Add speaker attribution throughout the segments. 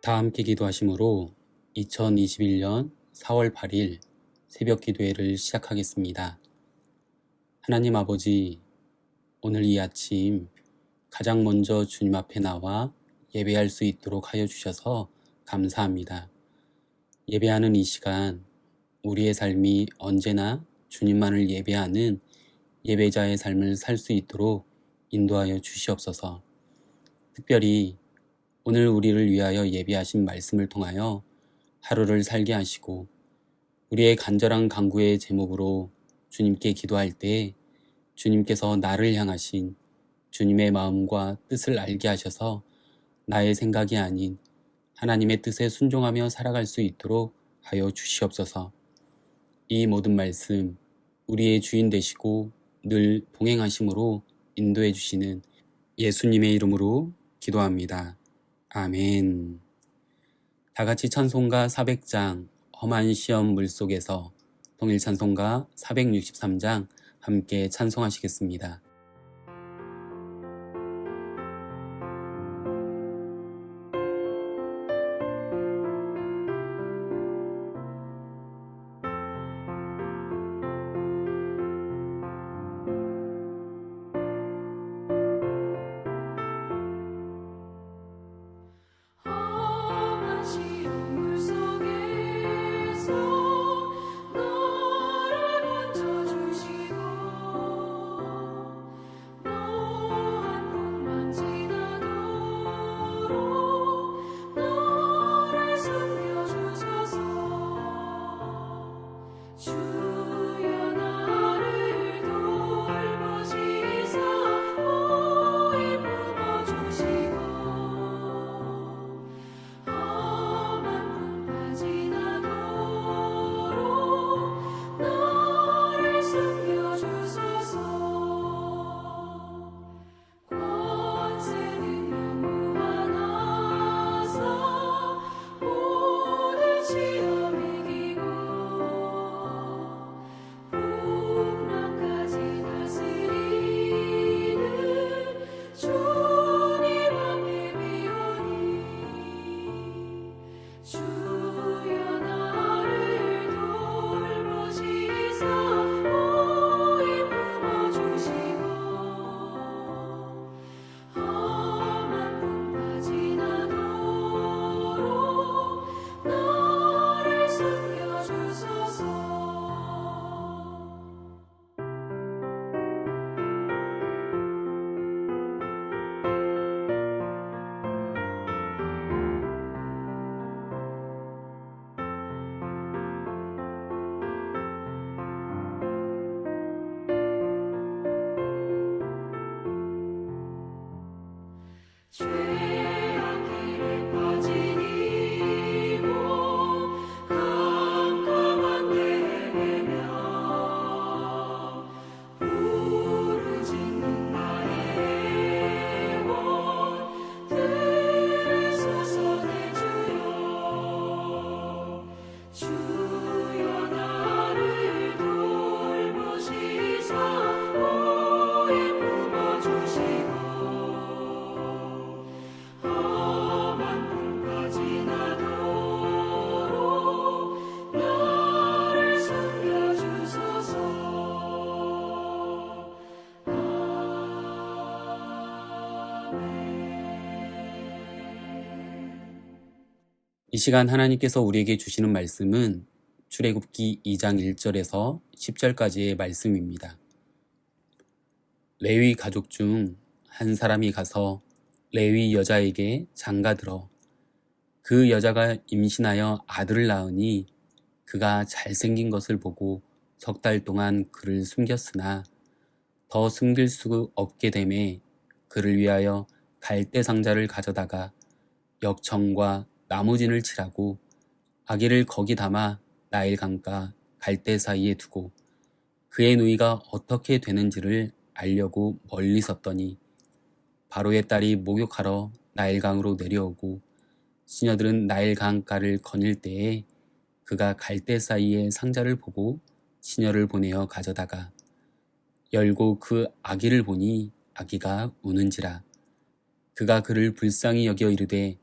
Speaker 1: 다 함께 기도하심으로 2021년 4월 8일 새벽 기도회를 시작하겠습니다. 하나님 아버지, 오늘 이 아침 가장 먼저 주님 앞에 나와 예배할 수 있도록 하여 주셔서 감사합니다. 예배하는 이 시간, 우리의 삶이 언제나 주님만을 예배하는 예배자의 삶을 살 수 있도록 인도하여 주시옵소서. 특별히 오늘 우리를 위하여 예비하신 말씀을 통하여 하루를 살게 하시고 우리의 간절한 간구의 제목으로 주님께 기도할 때 주님께서 나를 향하신 주님의 마음과 뜻을 알게 하셔서 나의 생각이 아닌 하나님의 뜻에 순종하며 살아갈 수 있도록 하여 주시옵소서. 이 모든 말씀 우리의 주인 되시고 늘 동행하심으로 인도해 주시는 예수님의 이름으로 기도합니다. 아멘. 다같이 찬송가 400장 험한 시험 물속에서 통일 찬송가 463장 함께 찬송하시겠습니다. 이 시간 하나님께서 우리에게 주시는 말씀은 출애굽기 2장 1절에서 10절까지의 말씀입니다. 레위 가족 중 한 사람이 가서 레위 여자에게 장가들어 그 여자가 임신하여 아들을 낳으니 그가 잘생긴 것을 보고 석 달 동안 그를 숨겼으나 더 숨길 수 없게 되매 그를 위하여 갈대 상자를 가져다가 역청과 나무진을 칠하고 아기를 거기 담아 나일 강가 갈대 사이에 두고 그의 누이가 어떻게 되는지를 알려고 멀리 섰더니 바로의 딸이 목욕하러 나일강으로 내려오고 시녀들은 나일강가를 거닐 때에 그가 갈대 사이에 상자를 보고 시녀를 보내어 가져다가 열고 그 아기를 보니 아기가 우는지라. 그가 그를 불쌍히 여겨 이르되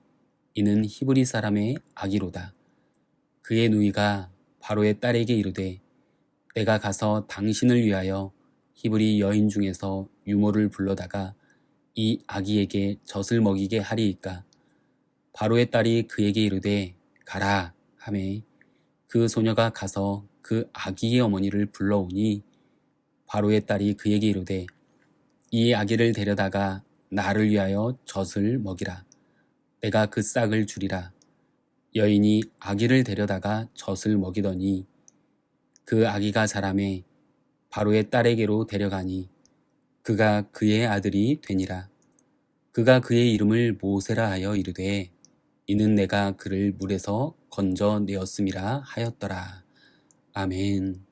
Speaker 1: 이는 히브리 사람의 아기로다. 그의 누이가 바로의 딸에게 이르되 내가 가서 당신을 위하여 히브리 여인 중에서 유모를 불러다가 이 아기에게 젖을 먹이게 하리이까. 바로의 딸이 그에게 이르되 가라 하매 그 소녀가 가서 그 아기의 어머니를 불러오니 바로의 딸이 그에게 이르되 이 아기를 데려다가 나를 위하여 젖을 먹이라. 내가 그 싹을 주리라. 여인이 아기를 데려다가 젖을 먹이더니 그 아기가 자라매 바로의 딸에게로 데려가니 그가 그의 아들이 되니라. 그가 그의 이름을 모세라 하여 이르되 이는 내가 그를 물에서 건져내었음이라 하였더라. 아멘.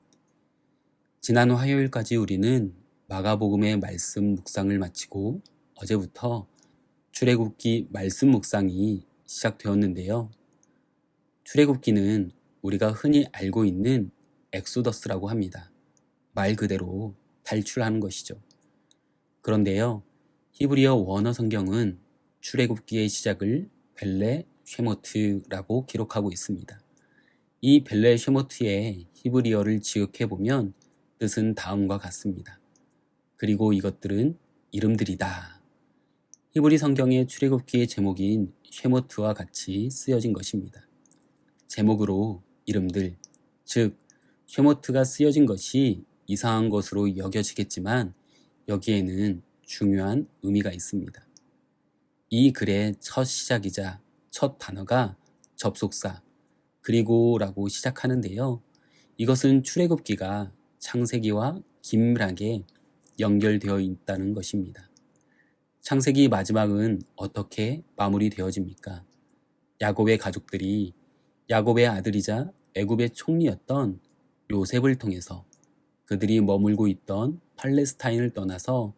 Speaker 1: 지난 화요일까지 우리는 마가복음의 말씀 묵상을 마치고 어제부터 출애굽기 말씀 묵상이 시작되었는데요. 출애굽기는 우리가 흔히 알고 있는 엑소더스라고 합니다. 말 그대로 탈출하는 것이죠. 그런데요, 히브리어 원어 성경은 출애굽기의 시작을 벨레 쉐모트라고 기록하고 있습니다. 이 벨레 쉐모트의 히브리어를 지역해보면 뜻은 다음과 같습니다. 그리고 이것들은 이름들이다. 히브리 성경의 출애굽기의 제목인 쉐모트와 같이 쓰여진 것입니다. 제목으로 이름들, 즉 쉐모트가 쓰여진 것이 이상한 것으로 여겨지겠지만 여기에는 중요한 의미가 있습니다. 이 글의 첫 시작이자 첫 단어가 접속사, 그리고라고 시작하는데요. 이것은 출애굽기가 창세기와 긴밀하게 연결되어 있다는 것입니다. 창세기 마지막은 어떻게 마무리되어집니까? 야곱의 가족들이 야곱의 아들이자 애굽의 총리였던 요셉을 통해서 그들이 머물고 있던 팔레스타인을 떠나서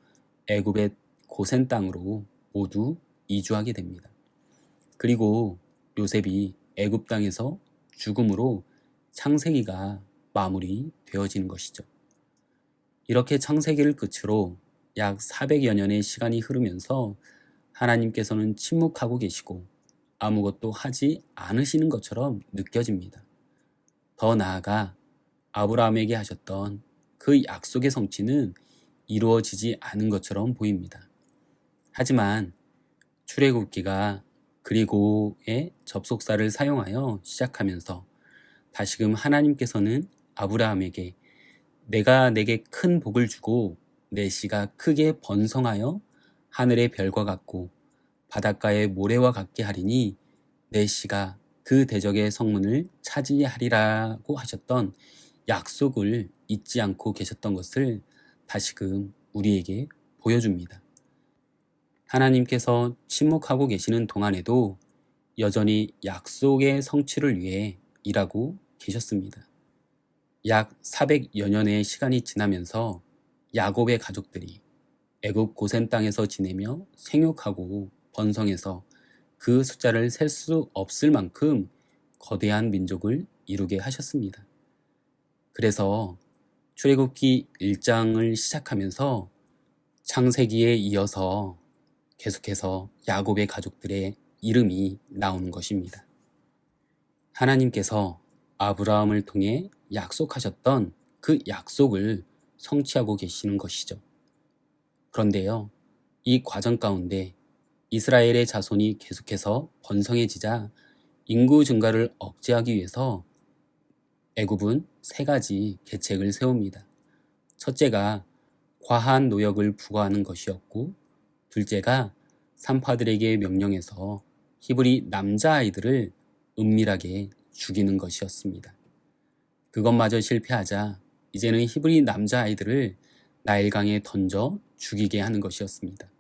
Speaker 1: 애굽의 고센 땅으로 모두 이주하게 됩니다. 그리고 요셉이 애굽 땅에서 죽음으로 창세기가 마무리되어지는 것이죠. 이렇게 창세기를 끝으로 약 400여 년의 시간이 흐르면서 하나님께서는 침묵하고 계시고 아무것도 하지 않으시는 것처럼 느껴집니다. 더 나아가 아브라함에게 하셨던 그 약속의 성취는 이루어지지 않은 것처럼 보입니다. 하지만 출애굽기가 그리고의 접속사를 사용하여 시작하면서 다시금 하나님께서는 아브라함에게 내가 내게 큰 복을 주고 내 씨가 크게 번성하여 하늘의 별과 같고 바닷가의 모래와 같게 하리니 내 씨가 그 대적의 성문을 차지하리라고 하셨던 약속을 잊지 않고 계셨던 것을 다시금 우리에게 보여줍니다. 하나님께서 침묵하고 계시는 동안에도 여전히 약속의 성취를 위해 일하고 계셨습니다. 약 400여 년의 시간이 지나면서 야곱의 가족들이 애굽 고센 땅에서 지내며 생육하고 번성해서 그 숫자를 셀 수 없을 만큼 거대한 민족을 이루게 하셨습니다. 그래서 출애굽기 1장을 시작하면서 창세기에 이어서 계속해서 야곱의 가족들의 이름이 나오는 것입니다. 하나님께서 아브라함을 통해 약속하셨던 그 약속을 성취하고 계시는 것이죠. 그런데요, 이 과정 가운데 이스라엘의 자손이 계속해서 번성해지자 인구 증가를 억제하기 위해서 애굽은 세 가지 계책을 세웁니다. 첫째가 과한 노역을 부과하는 것이었고, 둘째가 산파들에게 명령해서 히브리 남자아이들을 은밀하게 죽이는 것이었습니다. 그것마저 실패하자 이제는 히브리 남자아이들을 나일강에 던져 죽이게 하는 것이었습니다.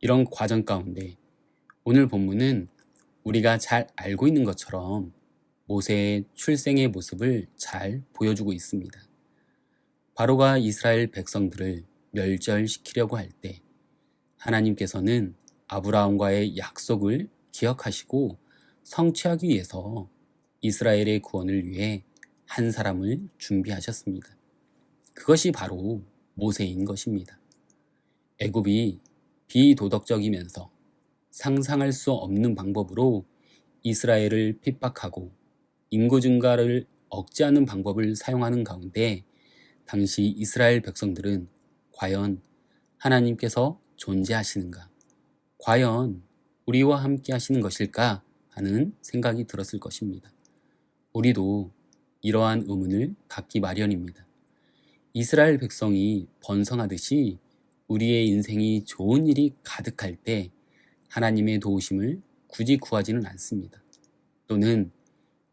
Speaker 1: 이런 과정 가운데 오늘 본문은 우리가 잘 알고 있는 것처럼 모세의 출생의 모습을 잘 보여주고 있습니다. 바로가 이스라엘 백성들을 멸절시키려고 할 때 하나님께서는 아브라함과의 약속을 기억하시고 성취하기 위해서 이스라엘의 구원을 위해 한 사람을 준비하셨습니다. 그것이 바로 모세인 것입니다. 애굽이 비도덕적이면서 상상할 수 없는 방법으로 이스라엘을 핍박하고 인구 증가를 억제하는 방법을 사용하는 가운데 당시 이스라엘 백성들은 과연 하나님께서 존재하시는가? 과연 우리와 함께 하시는 것일까? 하는 생각이 들었을 것입니다. 우리도 이러한 의문을 갖기 마련입니다. 이스라엘 백성이 번성하듯이 우리의 인생이 좋은 일이 가득할 때 하나님의 도우심을 굳이 구하지는 않습니다. 또는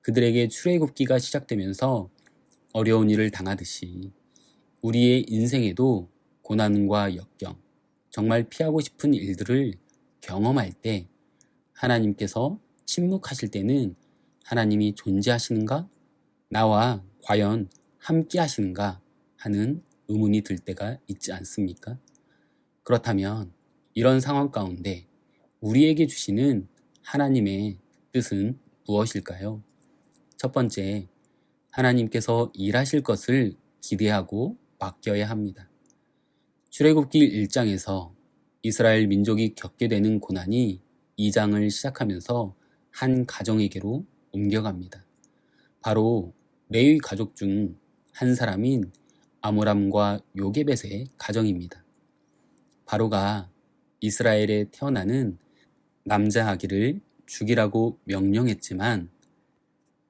Speaker 1: 그들에게 출애굽기가 시작되면서 어려운 일을 당하듯이 우리의 인생에도 고난과 역경, 정말 피하고 싶은 일들을 경험할 때 하나님께서 침묵하실 때는 하나님이 존재하시는가? 나와 과연 함께 하시는가? 하는 의문이 들 때가 있지 않습니까? 그렇다면 이런 상황 가운데 우리에게 주시는 하나님의 뜻은 무엇일까요? 첫 번째, 하나님께서 일하실 것을 기대하고 맡겨야 합니다. 출애굽기 1장에서 이스라엘 민족이 겪게 되는 고난이 2장을 시작하면서 한 가정에게로 옮겨갑니다. 바로 레위 가족 중 한 사람인 아므람과 요게벳의 가정입니다. 바로가 이스라엘에 태어나는 남자 아기를 죽이라고 명령했지만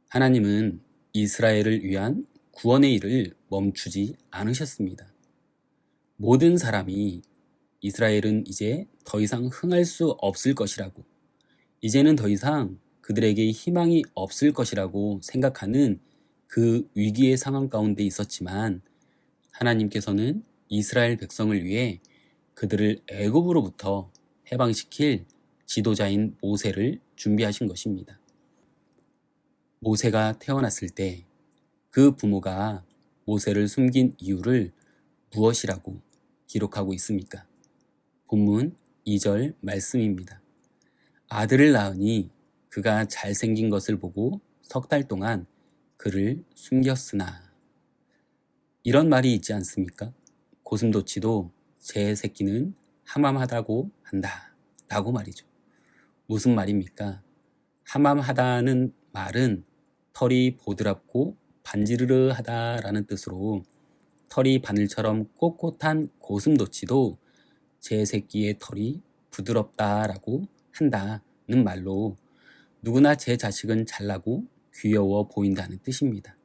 Speaker 1: 하나님은 이스라엘을 위한 구원의 일을 멈추지 않으셨습니다. 모든 사람이 이스라엘은 이제 더 이상 흥할 수 없을 것이라고, 이제는 더 이상 그들에게 희망이 없을 것이라고 생각하는 그 위기의 상황 가운데 있었지만 하나님께서는 이스라엘 백성을 위해 그들을 애굽으로부터 해방시킬 지도자인 모세를 준비하신 것입니다. 모세가 태어났을 때 그 부모가 모세를 숨긴 이유를 무엇이라고 기록하고 있습니까? 본문 2절 말씀입니다. 아들을 낳으니 그가 잘생긴 것을 보고 석 달 동안 그를 숨겼으나. 이런 말이 있지 않습니까? 고슴도치도 제 새끼는 함함하다고 한다 라고 말이죠. 무슨 말입니까? 함함하다는 말은 털이 보드랍고 반지르르하다 라는 뜻으로 털이 바늘처럼 꼿꼿한 고슴도치도 제 새끼의 털이 부드럽다라고 한다는 말로 누구나 제 자식은 잘나고 귀여워 보인다는 뜻입니다.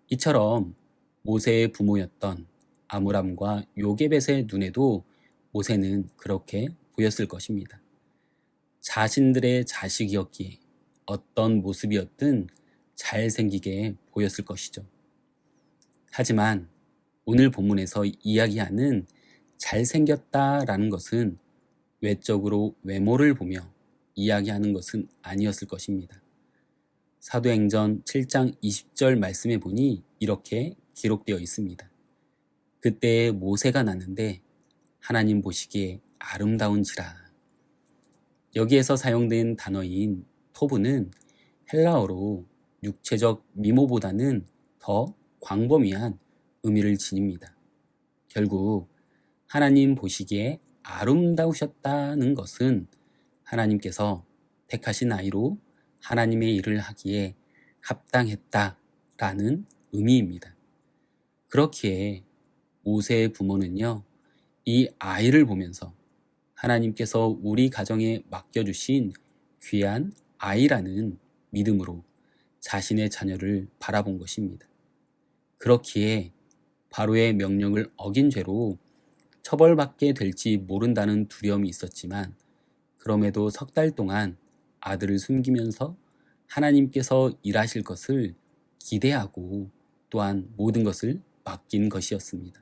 Speaker 1: 이처럼 모세의 부모였던 아므람과 요게벳의 눈에도 모세는 그렇게 보였을 것입니다. 자신들의 자식이었기에 어떤 모습이었든 잘생기게 보였을 것이죠. 하지만 오늘 본문에서 이야기하는 잘생겼다라는 것은 외적으로 외모를 보며 이야기하는 것은 아니었을 것입니다. 사도행전 7장 20절 말씀에 보니 이렇게 기록되어 있습니다. 그때 모세가 났는데 하나님 보시기에 아름다운지라. 여기에서 사용된 단어인 토브는 헬라어로 육체적 미모보다는 더 광범위한 의미를 지닙니다. 결국 하나님 보시기에 아름다우셨다는 것은 하나님께서 택하신 아이로 하나님의 일을 하기에 합당했다라는 의미입니다. 그렇기에 모세의 부모는요, 이 아이를 보면서 하나님께서 우리 가정에 맡겨주신 귀한 아이라는 믿음으로 자신의 자녀를 바라본 것입니다. 그렇기에 바로의 명령을 어긴 죄로 처벌받게 될지 모른다는 두려움이 있었지만 그럼에도 석 달 동안 아들을 숨기면서 하나님께서 일하실 것을 기대하고 또한 모든 것을 맡긴 것이었습니다.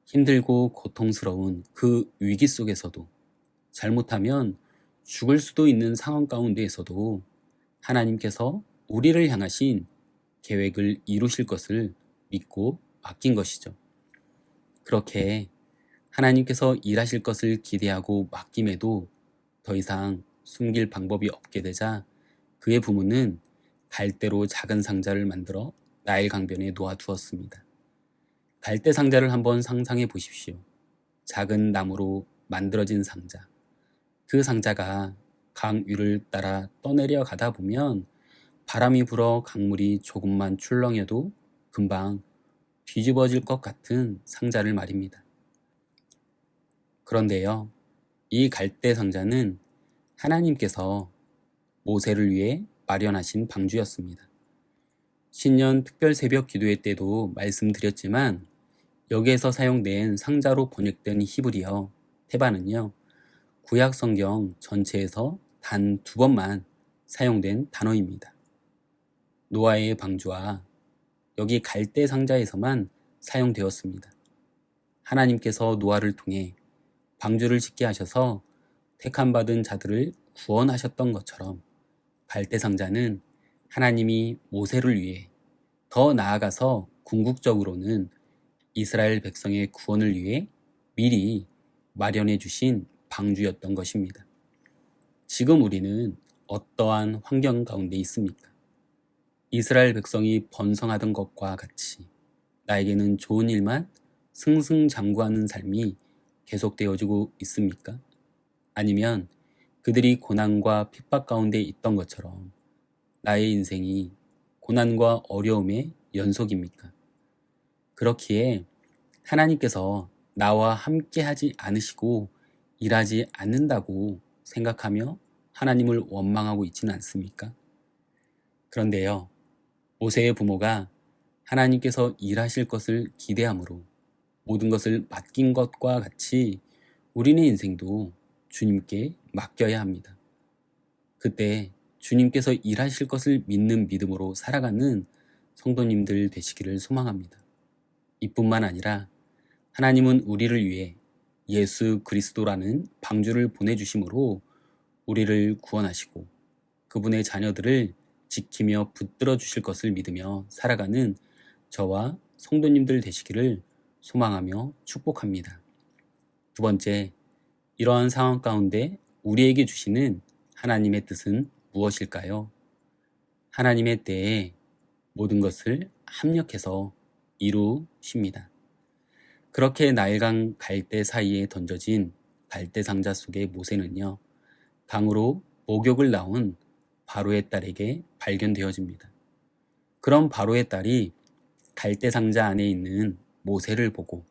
Speaker 1: 힘들고 고통스러운 그 위기 속에서도 잘못하면 죽을 수도 있는 상황 가운데에서도 하나님께서 우리를 향하신 계획을 이루실 것을 믿고 맡긴 것이죠. 그렇게 하나님께서 일하실 것을 기대하고 맡김에도 더 이상 숨길 방법이 없게 되자 그의 부모는 갈대로 작은 상자를 만들어 나일 강변에 놓아두었습니다. 갈대 상자를 한번 상상해 보십시오. 작은 나무로 만들어진 상자. 그 상자가 강 위를 따라 떠내려 가다 보면 바람이 불어 강물이 조금만 출렁여도 금방 뒤집어질 것 같은 상자를 말입니다. 그런데요, 이 갈대 상자는 하나님께서 모세를 위해 마련하신 방주였습니다. 신년 특별 새벽 기도회 때도 말씀드렸지만 여기에서 사용된 상자로 번역된 히브리어 테바는요, 구약 성경 전체에서 단 2번만 사용된 단어입니다. 노아의 방주와 여기 갈대 상자에서만 사용되었습니다. 하나님께서 노아를 통해 방주를 짓게 하셔서 택함받은 자들을 구원하셨던 것처럼 갈대 상자는 하나님이 모세를 위해, 더 나아가서 궁극적으로는 이스라엘 백성의 구원을 위해 미리 마련해 주신 방주였던 것입니다. 지금 우리는 어떠한 환경 가운데 있습니까? 이스라엘 백성이 번성하던 것과 같이 나에게는 좋은 일만 승승장구하는 삶이 계속되어지고 있습니까? 아니면 그들이 고난과 핍박 가운데 있던 것처럼 나의 인생이 고난과 어려움의 연속입니까? 그렇기에 하나님께서 나와 함께 하지 않으시고 일하지 않는다고 생각하며 하나님을 원망하고 있지는 않습니까? 그런데요, 모세의 부모가 하나님께서 일하실 것을 기대함으로 모든 것을 맡긴 것과 같이 우리의 인생도 주님께 맡겨야 합니다. 그때 주님께서 일하실 것을 믿는 믿음으로 살아가는 성도님들 되시기를 소망합니다. 이뿐만 아니라 하나님은 우리를 위해 예수 그리스도라는 방주를 보내주심으로 우리를 구원하시고 그분의 자녀들을 지키며 붙들어 주실 것을 믿으며 살아가는 저와 성도님들 되시기를 소망하며 축복합니다. 두 번째, 이러한 상황 가운데 우리에게 주시는 하나님의 뜻은 무엇일까요? 하나님의 때에 모든 것을 합력해서 이루십니다. 그렇게 나일강 갈대 사이에 던져진 갈대 상자 속의 모세는요, 강으로 목욕을 나온 바로의 딸에게 발견되어집니다. 그럼 바로의 딸이 갈대 상자 안에 있는 모세를 보고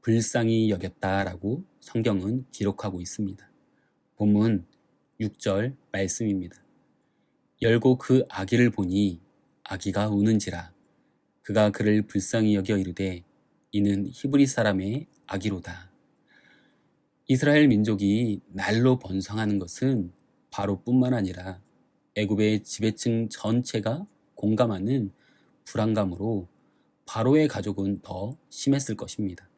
Speaker 1: 불쌍히 여겼다라고 성경은 기록하고 있습니다. 본문 6절 말씀입니다. 열고 그 아기를 보니 아기가 우는지라 그가 그를 불쌍히 여겨 이르되 이는 히브리 사람의 아기로다. 이스라엘 민족이 날로 번성하는 것은 바로뿐만 아니라 애굽의 지배층 전체가 공감하는 불안감으로 바로의 가족은 더 심했을 것입니다.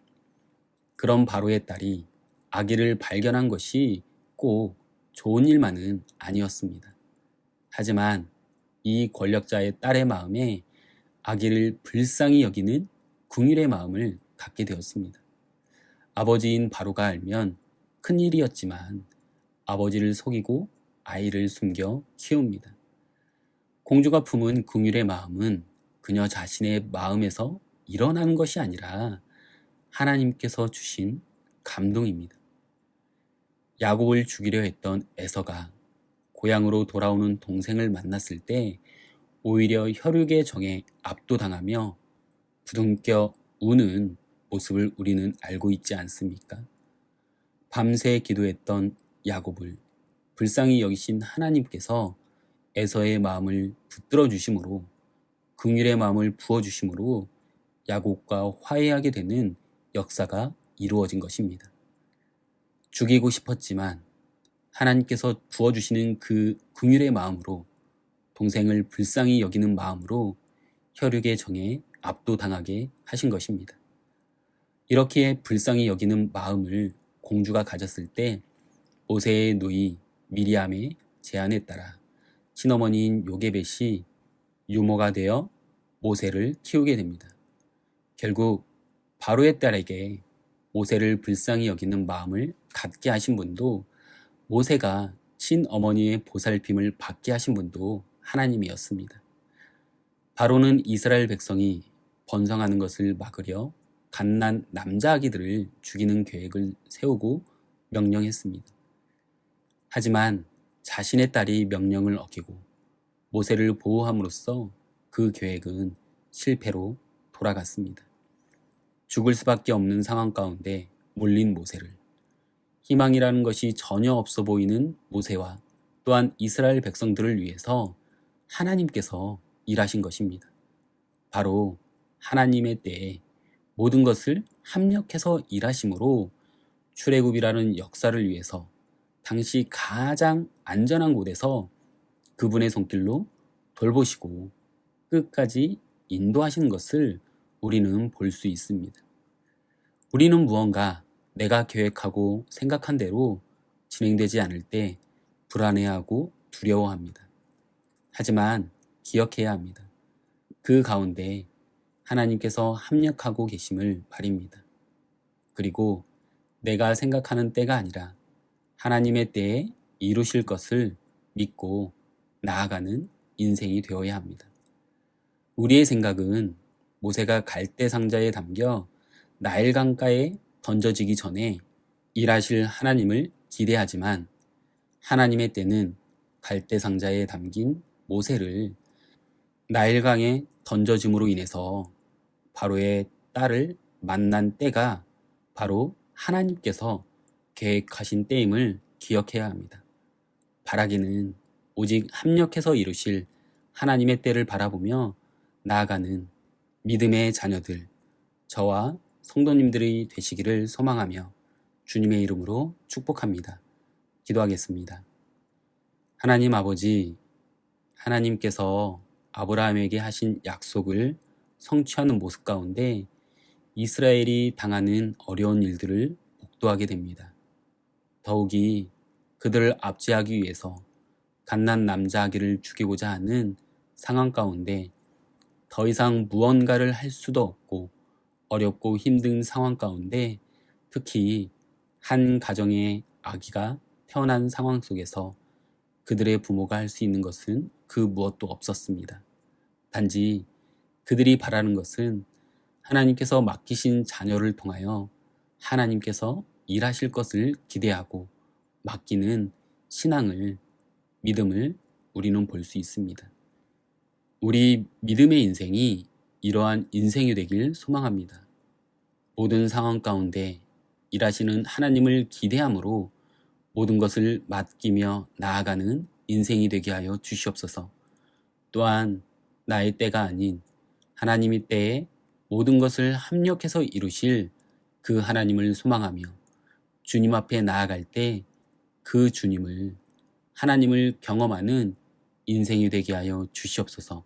Speaker 1: 그런 바로의 딸이 아기를 발견한 것이 꼭 좋은 일만은 아니었습니다. 하지만 이 권력자의 딸의 마음에 아기를 불쌍히 여기는 긍휼의 마음을 갖게 되었습니다. 아버지인 바로가 알면 큰일이었지만 아버지를 속이고 아이를 숨겨 키웁니다. 공주가 품은 긍휼의 마음은 그녀 자신의 마음에서 일어나는 것이 아니라 하나님께서 주신 감동입니다. 야곱을 죽이려 했던 에서가 고향으로 돌아오는 동생을 만났을 때 오히려 혈육의 정에 압도당하며 부둥켜 우는 모습을 우리는 알고 있지 않습니까? 밤새 기도했던 야곱을 불쌍히 여기신 하나님께서 에서의 마음을 붙들어 주심으로 긍휼의 마음을 부어 주심으로 야곱과 화해하게 되는 역사가 이루어진 것입니다. 죽이고 싶었지만 하나님께서 부어주시는 그 긍휼의 마음으로 동생을 불쌍히 여기는 마음으로 혈육의 정에 압도당하게 하신 것입니다. 이렇게 불쌍히 여기는 마음을 공주가 가졌을 때 모세의 누이 미리암의 제안에 따라 친어머니인 요게벳이 유모가 되어 모세를 키우게 됩니다. 결국 바로의 딸에게 모세를 불쌍히 여기는 마음을 갖게 하신 분도 모세가 친어머니의 보살핌을 받게 하신 분도 하나님이었습니다. 바로는 이스라엘 백성이 번성하는 것을 막으려 갓난 남자 아기들을 죽이는 계획을 세우고 명령했습니다. 하지만 자신의 딸이 명령을 어기고 모세를 보호함으로써 그 계획은 실패로 돌아갔습니다. 죽을 수밖에 없는 상황 가운데 몰린 모세를, 희망이라는 것이 전혀 없어 보이는 모세와 또한 이스라엘 백성들을 위해서 하나님께서 일하신 것입니다. 바로 하나님의 때에 모든 것을 합력해서 일하심으로 출애굽이라는 역사를 위해서 당시 가장 안전한 곳에서 그분의 손길로 돌보시고 끝까지 인도하시는 것을 우리는 볼 수 있습니다. 우리는 무언가 내가 계획하고 생각한 대로 진행되지 않을 때 불안해하고 두려워합니다. 하지만 기억해야 합니다. 그 가운데 하나님께서 합력하고 계심을 바립니다. 그리고 내가 생각하는 때가 아니라 하나님의 때에 이루실 것을 믿고 나아가는 인생이 되어야 합니다. 우리의 생각은 모세가 갈대 상자에 담겨 나일 강가에 던져지기 전에 일하실 하나님을 기대하지만 하나님의 때는 갈대 상자에 담긴 모세를 나일강에 던져짐으로 인해서 바로의 딸을 만난 때가 바로 하나님께서 계획하신 때임을 기억해야 합니다. 바라기는 오직 합력해서 이루실 하나님의 때를 바라보며 나아가는 믿음의 자녀들, 저와 성도님들이 되시기를 소망하며 주님의 이름으로 축복합니다. 기도하겠습니다. 하나님 아버지, 하나님께서 아브라함에게 하신 약속을 성취하는 모습 가운데 이스라엘이 당하는 어려운 일들을 목도하게 됩니다. 더욱이 그들을 압제하기 위해서 갓난 남자 아기를 죽이고자 하는 상황 가운데 더 이상 무언가를 할 수도 없고 어렵고 힘든 상황 가운데 특히 한 가정의 아기가 태어난 상황 속에서 그들의 부모가 할 수 있는 것은 그 무엇도 없었습니다. 단지 그들이 바라는 것은 하나님께서 맡기신 자녀를 통하여 하나님께서 일하실 것을 기대하고 맡기는 신앙을, 믿음을 우리는 볼 수 있습니다. 우리 믿음의 인생이 이러한 인생이 되길 소망합니다. 모든 상황 가운데 일하시는 하나님을 기대함으로 모든 것을 맡기며 나아가는 인생이 되게 하여 주시옵소서. 또한 나의 때가 아닌 하나님의 때에 모든 것을 합력해서 이루실 그 하나님을 소망하며 주님 앞에 나아갈 때 그 주님을, 하나님을 경험하는 인생이 되게 하여 주시옵소서.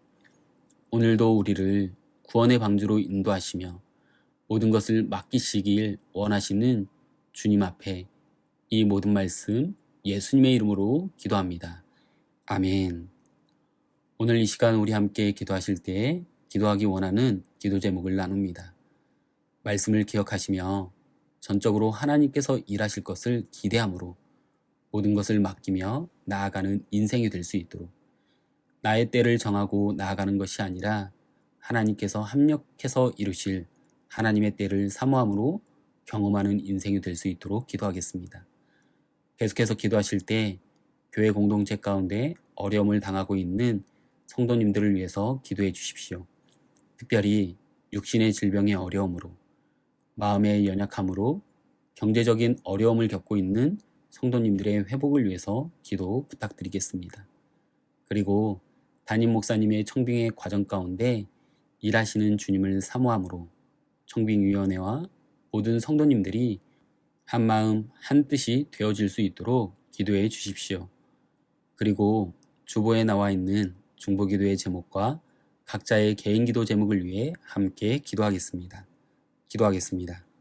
Speaker 1: 오늘도 우리를 구원의 방주로 인도하시며 모든 것을 맡기시길 원하시는 주님 앞에 이 모든 말씀 예수님의 이름으로 기도합니다. 아멘. 오늘 이 시간 우리 함께 기도하실 때 기도하기 원하는 기도 제목을 나눕니다. 말씀을 기억하시며 전적으로 하나님께서 일하실 것을 기대함으로 모든 것을 맡기며 나아가는 인생이 될 수 있도록 나의 때를 정하고 나아가는 것이 아니라 하나님께서 합력해서 이루실 하나님의 때를 사모함으로 경험하는 인생이 될 수 있도록 기도하겠습니다. 계속해서 기도하실 때 교회 공동체 가운데 어려움을 당하고 있는 성도님들을 위해서 기도해 주십시오. 특별히 육신의 질병의 어려움으로, 마음의 연약함으로 경제적인 어려움을 겪고 있는 성도님들의 회복을 위해서 기도 부탁드리겠습니다. 그리고 담임 목사님의 청빙의 과정 가운데 일하시는 주님을 사모함으로 청빙위원회와 모든 성도님들이 한 마음 한 뜻이 되어질 수 있도록 기도해 주십시오. 그리고 주보에 나와 있는 중보기도의 제목과 각자의 개인기도 제목을 위해 함께 기도하겠습니다. 기도하겠습니다.